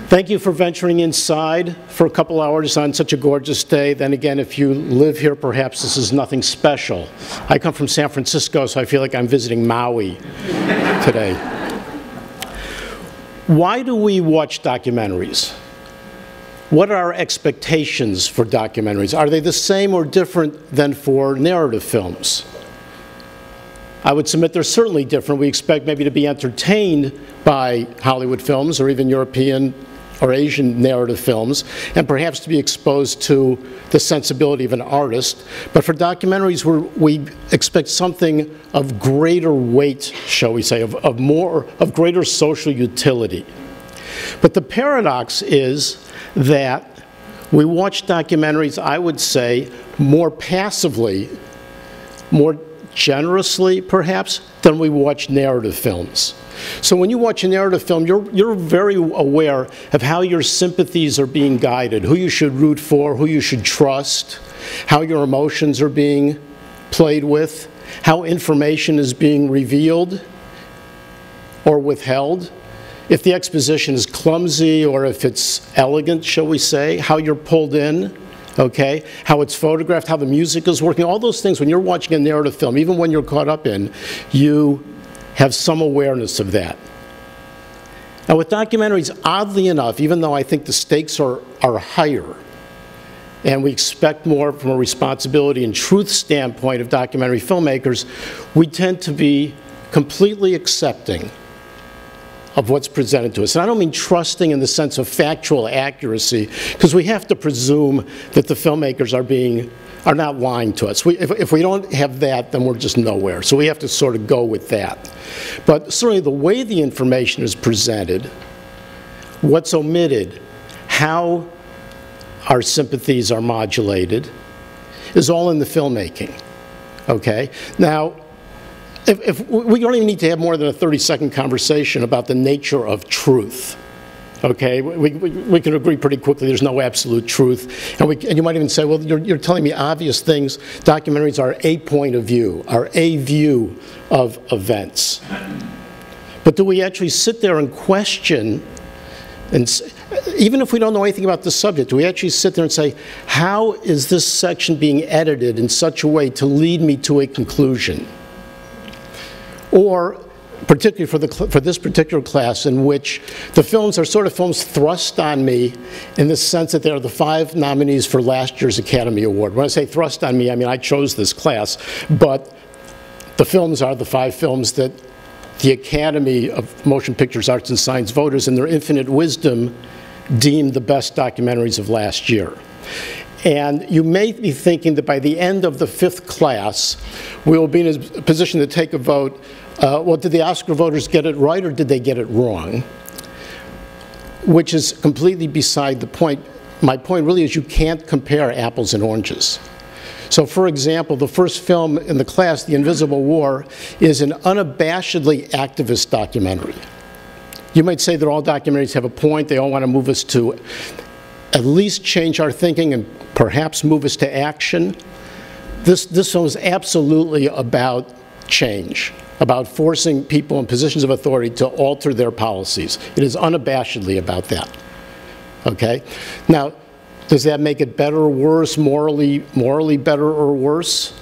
Thank you for venturing inside for a couple hours on such a gorgeous day. Then again, if you live here, perhaps this is nothing special. I come from San Francisco, so I feel like I'm visiting Maui today. Why do we watch documentaries? What are our expectations for documentaries? Are they the same or different than for narrative films? I would submit they're certainly different. We expect maybe to be entertained by Hollywood films or even European or Asian narrative films, and perhaps to be exposed to the sensibility of an artist. But for documentaries, we expect something of greater weight, shall we say, of greater social utility. But the paradox is that we watch documentaries, I would say, more passively, more generously, perhaps, than we watch narrative films. So when you watch a narrative film, you're very aware of how your sympathies are being guided, who you should root for, who you should trust, how your emotions are being played with, how information is being revealed or withheld, if the exposition is clumsy or if it's elegant, shall we say, how you're pulled in, okay, how it's photographed, how the music is working, all those things when you're watching a narrative film, even when you're caught up in, you have some awareness of that. Now with documentaries, oddly enough, even though I think the stakes are higher, and we expect more from a responsibility and truth standpoint of documentary filmmakers, we tend to be completely accepting of what's presented to us. And I don't mean trusting in the sense of factual accuracy, because we have to presume that the filmmakers are not lying to us. If we don't have that, then we're just nowhere. So we have to sort of go with that. But certainly the way the information is presented, what's omitted, how our sympathies are modulated, is all in the filmmaking, okay? Now, if we don't even need to have more than a 30-second conversation about the nature of truth. Okay, we can agree pretty quickly there's no absolute truth. And you might even say, well, you're telling me obvious things. Documentaries are a point of view, are a view of events. But do we actually sit there and question, and even if we don't know anything about the subject, do we actually sit there and say, how is this section being edited in such a way to lead me to a conclusion? Or, particularly for this particular class, in which the films are sort of films thrust on me in the sense that they're the 5 nominees for last year's Academy Award. When I say thrust on me, I mean I chose this class, but the films are the 5 films that the Academy of Motion Pictures, Arts and Science voters in their infinite wisdom deemed the best documentaries of last year. And you may be thinking that by the end of the 5th class, we will be in a position to take a vote. Well, did the Oscar voters get it right or did they get it wrong? Which is completely beside the point. My point really is you can't compare apples and oranges. So for example, the first film in the class, The Invisible War, is an unabashedly activist documentary. You might say that all documentaries have a point. They all want to move us to at least change our thinking and perhaps move us to action. This film is absolutely about change, about forcing people in positions of authority to alter their policies. It is unabashedly about that, okay? Now, does that make it better or worse, morally better or worse?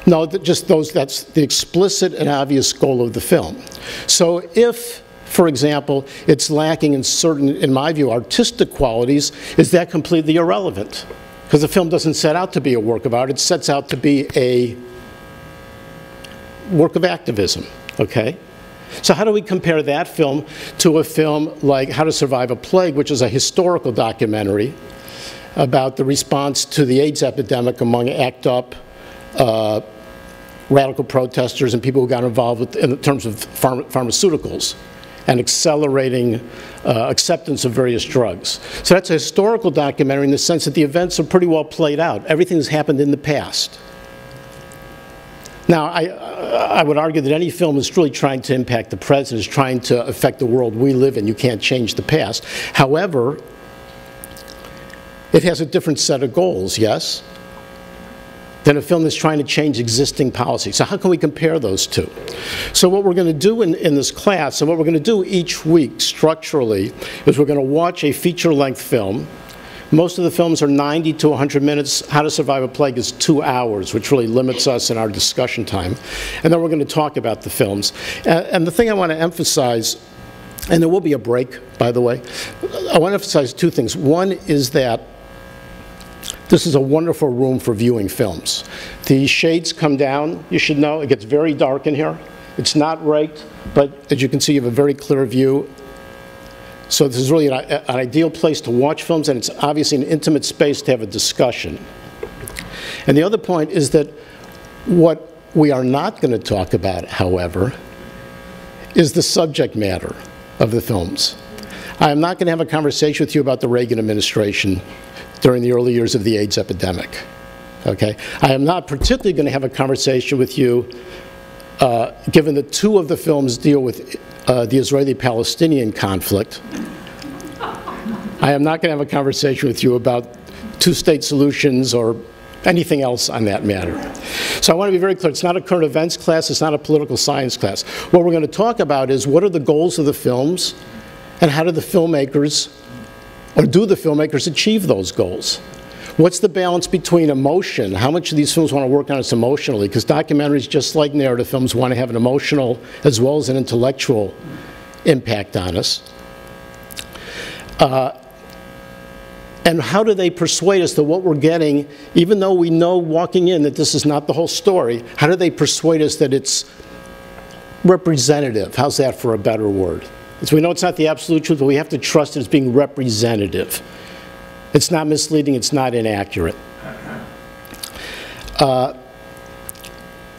No, that's the explicit and obvious goal of the film. So if, for example, it's lacking in certain, in my view, artistic qualities, is that completely irrelevant? Because the film doesn't set out to be a work of art, it sets out to be a work of activism, okay? So how do we compare that film to a film like How to Survive a Plague, which is a historical documentary about the response to the AIDS epidemic among ACT UP, radical protesters and people who got involved in terms of pharmaceuticals and accelerating acceptance of various drugs. So that's a historical documentary in the sense that the events are pretty well played out. Everything's happened in the past. Now, I would argue that any film is really trying to impact the present, is trying to affect the world we live in. You can't change the past. However, it has a different set of goals, yes? than a film that's trying to change existing policy. So how can we compare those two? So what we're going to do in this class, and what we're going to do each week structurally, is we're going to watch a feature-length film. Most of the films are 90 to 100 minutes. How to Survive a Plague is 2 hours, which really limits us in our discussion time. And then we're going to talk about the films. And the thing I want to emphasize, and there will be a break, by the way, I want to emphasize 2 things. One is that this is a wonderful room for viewing films. The shades come down, you should know. It gets very dark in here. It's not raked, but as you can see, you have a very clear view. So this is really an ideal place to watch films, and it's obviously an intimate space to have a discussion. And the other point is that what we are not going to talk about, however, is the subject matter of the films. I am not going to have a conversation with you about the Reagan administration during the early years of the AIDS epidemic. Okay? I am not particularly going to have a conversation with you, given that 2 of the films deal with the Israeli-Palestinian conflict. I am not going to have a conversation with you about 2-state solutions or anything else on that matter. So I want to be very clear, it's not a current events class, it's not a political science class. What we're going to talk about is what are the goals of the films, and how do the filmmakers, or do the filmmakers achieve those goals? What's the balance between emotion? How much of these films want to work on us emotionally? Because documentaries, just like narrative films, want to have an emotional as well as an intellectual impact on us. And how do they persuade us that what we're getting, even though we know walking in that this is not the whole story, how do they persuade us that it's representative? How's that for a better word? So we know it's not the absolute truth, but we have to trust it as being representative. It's not misleading, it's not inaccurate.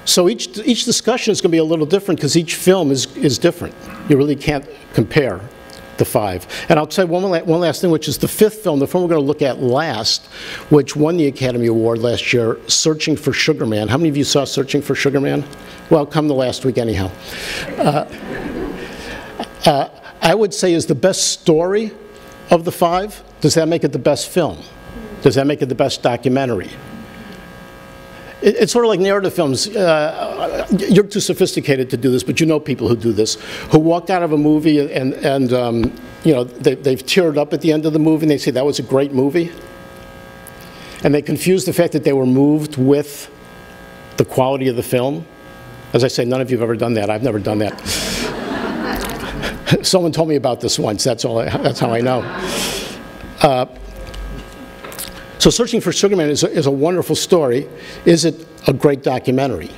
So each discussion is going to be a little different because each film is different. You really can't compare the 5. And I'll say one last thing, which is the 5th film, the film we're going to look at last, which won the Academy Award last year, Searching for Sugar Man. How many of you saw Searching for Sugar Man? Well, come the last week anyhow. I would say is the best story of the 5. Does that make it the best film? Does that make it the best documentary? It's sort of like narrative films. You're too sophisticated to do this, but you know people who do this, who walk out of a movie and you know, they've teared up at the end of the movie and they say that was a great movie. And they confuse the fact that they were moved with the quality of the film. As I say, none of you have ever done that. I've never done that. Someone told me about this once. That's how I know. So Searching for Sugar Man is a wonderful story. Is it a great documentary?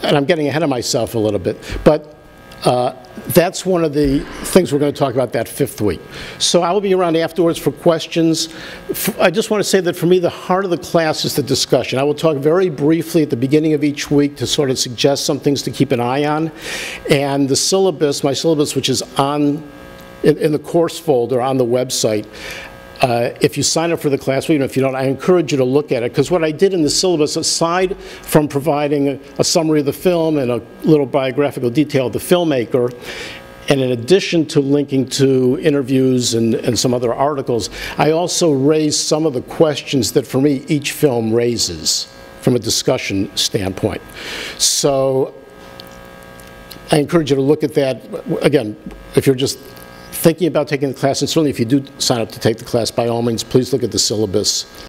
And I'm getting ahead of myself a little bit, but that's one of the things we're going to talk about that 5th week. So I will be around afterwards for questions. I just want to say that for me, the heart of the class is the discussion. I will talk very briefly at the beginning of each week to sort of suggest some things to keep an eye on. And the syllabus, my syllabus, which is in the course folder on the website, if you sign up for the class, even if you don't, I encourage you to look at it, because what I did in the syllabus, aside from providing a summary of the film and a little biographical detail of the filmmaker, and in addition to linking to interviews and some other articles, I also raised some of the questions that, for me, each film raises from a discussion standpoint. So I encourage you to look at that. Again, if you're just thinking about taking the class, and certainly if you do sign up to take the class, by all means, please look at the syllabus